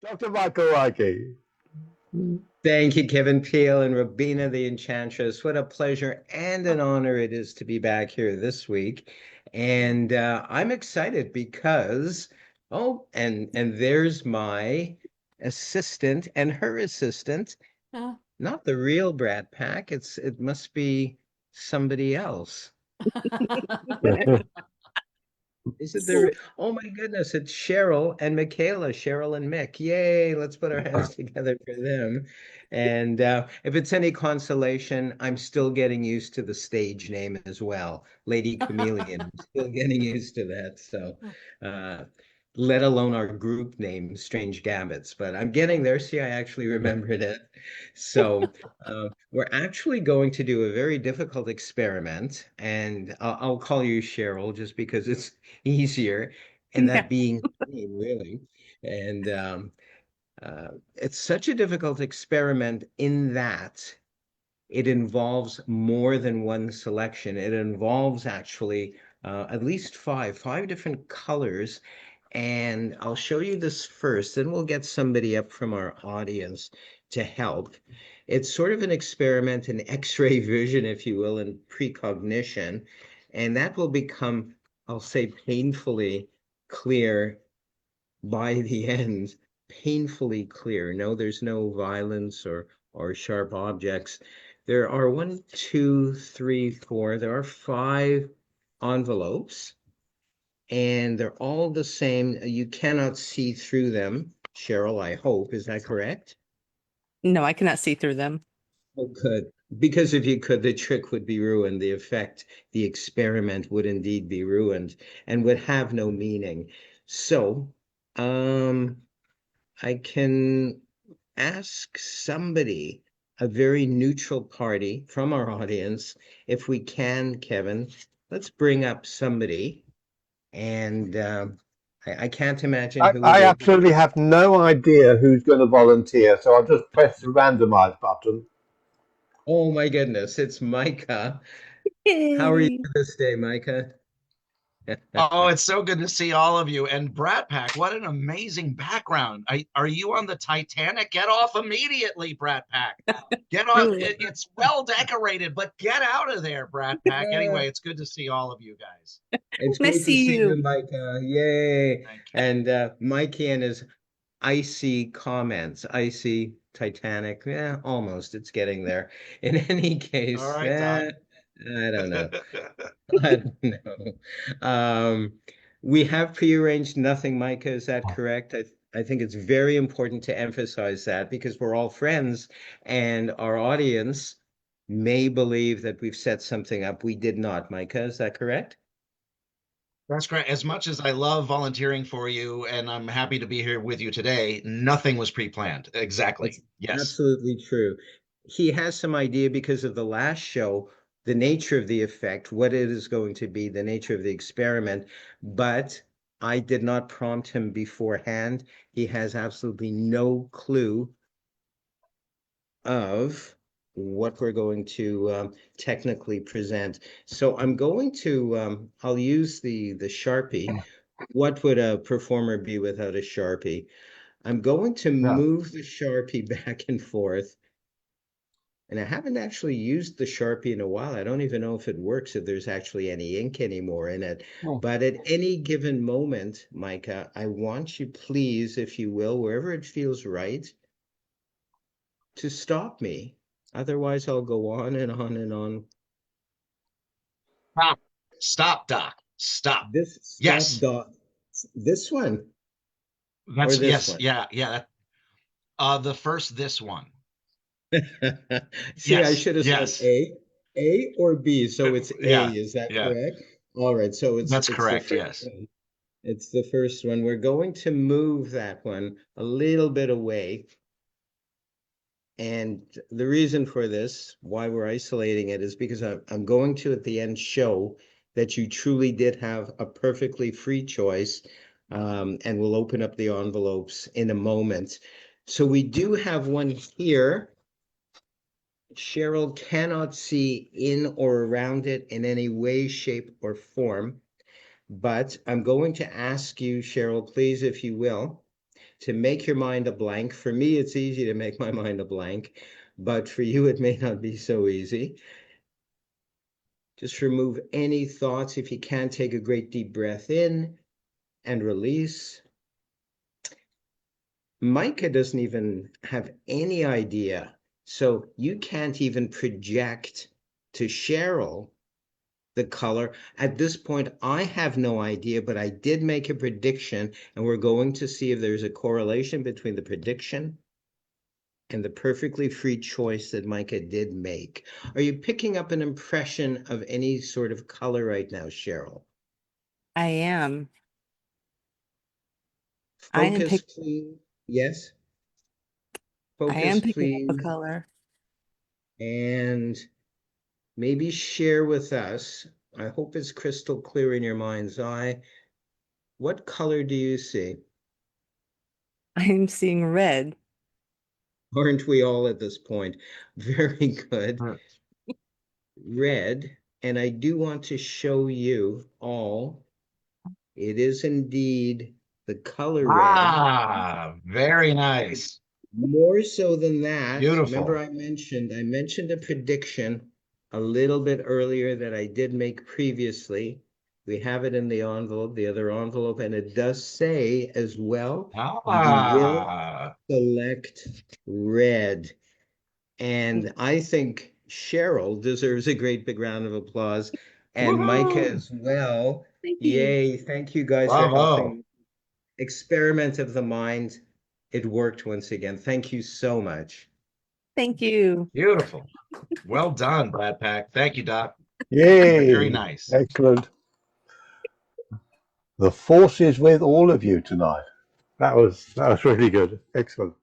Dr. Michael Reiki. Thank you, Kevin Peel and Robina the Enchantress. What a pleasure and an honor it is to be back here this week. And I'm excited because, and there's my assistant and her assistant, Oh. not the real Brat Pack. It must be somebody else. Is it the? Oh my goodness! It's Cheryl and Michaela. Cheryl and Mick. Yay! Let's put our hands together for them. And if it's any consolation, I'm still getting used to the stage name as well, Lady Chameleon. I'm still getting used to that. So, uh, let alone our group name, Strange Gabbets. But I'm getting there. See, I actually remembered it. So. We're actually going to do a very difficult experiment, and I'll call you Cheryl just because it's easier, and Yeah. that being me, really. And it's such a difficult experiment in that it involves more than one selection. It involves actually at least five different colors. And I'll show you this first, then we'll get somebody up from our audience to help. It's sort of an experiment in X-ray vision, if you will, and precognition. And that will become, I'll say, painfully clear by the end, painfully clear. No, there's no violence or sharp objects. There are one, two, three, four. There are five envelopes, and they're all the same. You cannot see through them, Cheryl, I hope. Is that correct? No, I cannot see through them. Oh, good. Because if you could, the trick would be ruined. The effect, the experiment would indeed be ruined and would have no meaning. So, I can ask somebody, a very neutral party from our audience, if we can, Kevin. Let's bring up somebody. And I can't imagine who it I is. absolutely have no idea who's going to volunteer, so I'll just press the randomize button. Oh my goodness, it's Micah. How are you Yay. this day, Micah? Oh, it's so good to see all of you. And Brat Pack, what an amazing background. Are you on the Titanic? Get off immediately, Brat Pack. Get off. Really? It's well decorated, but get out of there, Brat Pack. Anyway, it's good to see all of you guys. It's Nice great to to see see you, you. Micah. Yay. Thank you. And Mikey and his icy comments, icy Titanic. Yeah, almost. It's getting there. In any case, All right, Doc. I don't know. I don't know. We have prearranged nothing, Micah. Is that correct? I think it's very important to emphasize that because we're all friends and our audience may believe that we've set something up. We did not, Micah. Is that correct? That's great. As much as I love volunteering for you and I'm happy to be here with you today, nothing was pre-planned. That's Exactly. Yes. absolutely true. He has some idea because of the last show, the nature of the effect, what it is going to be, the nature of the experiment, but I did not prompt him beforehand. He has absolutely no clue of what we're going to technically present. So I'm going to, I'll use the Sharpie. What would a performer be without a Sharpie? I'm going to Yeah. move the Sharpie back and forth. And I haven't actually used the Sharpie in a while. I don't even know if it works, if there's actually any ink anymore in it. Oh. But at any given moment, Micah, I want you, please, if you will, wherever it feels right, to stop me. Otherwise, I'll go on and on and on. Stop. Stop, Doc. Stop. This stop Yes. dot, this one or That's this yes. one. Yeah. Yeah. The first this one. See, I Yes. should have said Yes. A or B. So it's A, Yeah. is that Yeah. correct? All right, so That's it's the correct. first Yes. one. It's the first one. We're going to move that one a little bit away. And the reason for this, why we're isolating it, is because I'm going to at the end show that you truly did have a perfectly free choice. And we'll open up the envelopes in a moment. So we do have one here. Cheryl cannot see in or around it in any way, shape, or form. But I'm going to ask you, Cheryl, please, if you will, to make your mind a blank. For me, it's easy to make my mind a blank, but for you, it may not be so easy. Just remove any thoughts. If you can, take a great deep breath in and release. Micah doesn't even have any idea. So you can't even project to Cheryl the color. At this point, I have no idea, but I did make a prediction, and we're going to see if there's a correlation between the prediction and the perfectly free choice that Micah did make. Are you picking up an impression of any sort of color right now, Cheryl? I am. I am Focus, pick please. Yes. I am Focus, picking up a please. color. And maybe share with us, I hope it's crystal clear in your mind's eye, what color do you see? I am seeing red. Aren't we all at this point? Very good. Right. Red, and I do want to show you all, it is indeed the color red. Ah, very nice. More so than that, remember Beautiful. I mentioned a prediction a little bit earlier that I did make previously. We have it in the envelope, the other envelope, and it does say as well, you will Ah, select red. And I think Cheryl deserves a great big round of applause, and Micah woohoo! as well. Thank you. Yay, thank you guys for Bravo. helping. Experiment of the mind. It worked once again. Thank you so much. Thank you. Beautiful. Well done, Brad Pack. Thank you, Doc. Very Yay! nice. Excellent. The force is with all of you tonight. That was really good. Excellent.